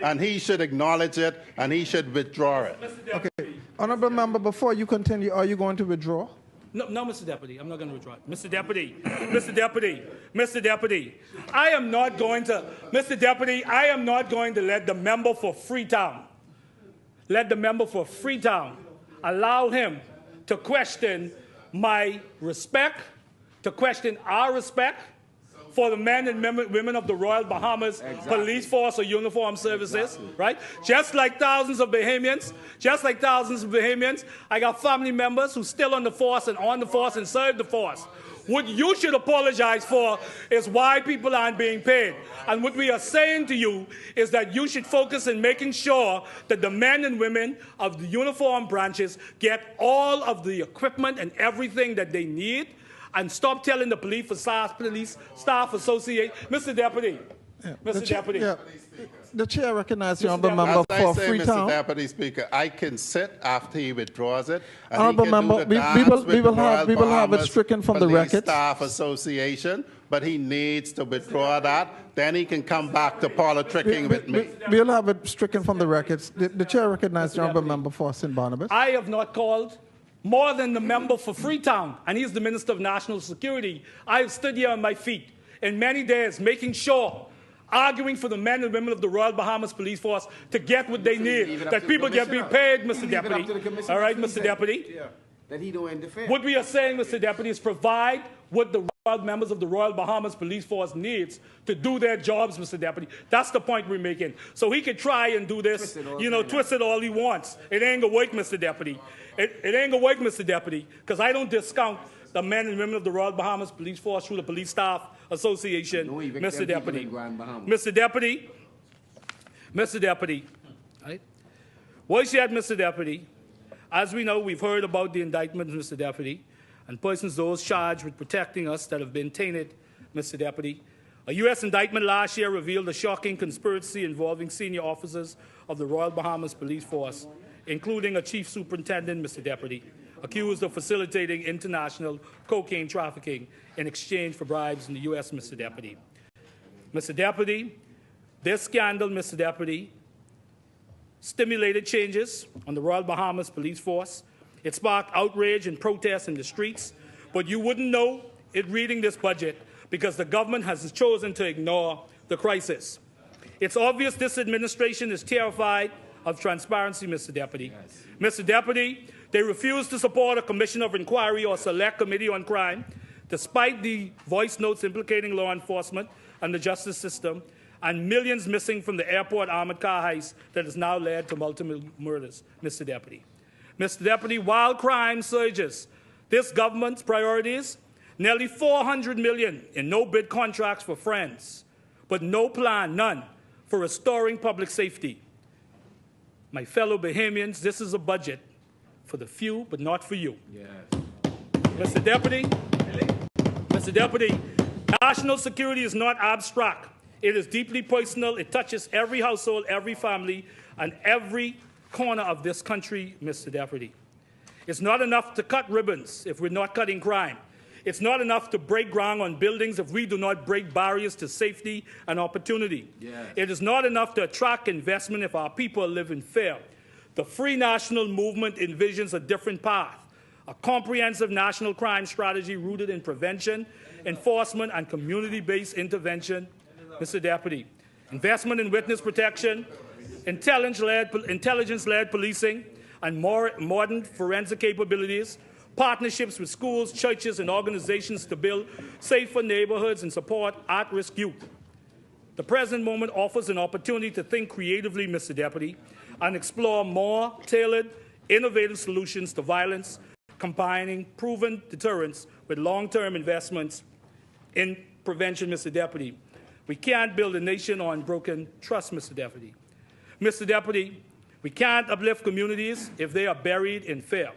and he should acknowledge it, and he should withdraw it. Okay. Honourable Member, before you continue, are you going to withdraw? No, Mr. Deputy, I'm not going to withdraw it. Mr. Deputy, Mr. Deputy, I am not going to, Mr. Deputy, I am not going to let the member for Freetown, allow him to question my respect, to question our respect for the men and women of the Royal Bahamas Police Force or Uniformed Services, right? Just like thousands of Bahamians, I got family members who still on the force and serve the force. What you should apologize for is why people aren't being paid. And what we are saying to you is that you should focus on making sure that the men and women of the uniformed branches get all of the equipment and everything that they need, and stop telling the police staff associate. Mr. Deputy, Mr. Deputy. Yeah. The chair recognizes the honourable member for Freetown. Mr. Deputy Speaker, I can sit after he withdraws it. And honourable member, we will have it stricken from the record. Staff Association, but he needs to withdraw that. Then he can come back to politicking with me. We'll have it stricken from the records. The chair recognizes the honourable member for St. Barnabas. I have not called more than the member for Freetown, and he's the Minister of National Security. I have stood here on my feet in many days, making sure, arguing for the men and women of the Royal Bahamas Police Force to get what they need, that people get being paid, Mr. Deputy. All right, Mr. Deputy. That he don't interfere. What we are saying, Mr. Deputy, is provide what the members of the Royal Bahamas Police Force needs to do their jobs, Mr. Deputy. That's the point we're making. So he could try and do this, twist it all he wants. It ain't gonna work, Mr. Deputy. It ain't gonna work, Mr. Deputy, because I don't discount the men and women of the Royal Bahamas Police Force through the Police Staff Association, Mr. Deputy. Mr. Deputy, right? Voice yet, Mr. Deputy. As we know, we've heard about the indictments, Mr. Deputy, and persons those charged with protecting us that have been tainted, Mr. Deputy. A U.S. indictment last year revealed a shocking conspiracy involving senior officers of the Royal Bahamas Police Force, including a chief superintendent, Mr. Deputy, accused of facilitating international cocaine trafficking in exchange for bribes in the U.S., Mr. Deputy. Mr. Deputy, this scandal, Mr. Deputy, stimulated changes on the Royal Bahamas Police Force. It sparked outrage and protests in the streets, but you wouldn't know it reading this budget because the government has chosen to ignore the crisis. It's obvious this administration is terrified of transparency, Mr. Deputy. Yes. Mr. Deputy, they refuse to support a commission of inquiry or select committee on crime, despite the voice notes implicating law enforcement and the justice system, and millions missing from the airport armored car heist that has now led to multiple murders, Mr. Deputy. Mr. Deputy, while crime surges, this government's priorities, nearly $400 million in no-bid contracts for friends, but no plan, none, for restoring public safety. My fellow Bahamians, this is a budget for the few, but not for you. Yes. Mr. Deputy, national security is not abstract. It is deeply personal. It touches every household, every family, and every corner of this country, Mr. Deputy. It's not enough to cut ribbons if we're not cutting crime. It's not enough to break ground on buildings if we do not break barriers to safety and opportunity. Yes. It is not enough to attract investment if our people live in fear. The Free National Movement envisions a different path, a comprehensive national crime strategy rooted in prevention, enforcement, and community-based intervention, Mr. Deputy. Investment in witness protection, intelligence-led policing, and more modern forensic capabilities, partnerships with schools, churches, and organizations to build safer neighborhoods and support at-risk youth. The present moment offers an opportunity to think creatively, Mr. Deputy, and explore more tailored, innovative solutions to violence, combining proven deterrence with long-term investments in prevention, Mr. Deputy. We can't build a nation on broken trust, Mr. Deputy. Mr. Deputy, we can't uplift communities if they are buried in fear.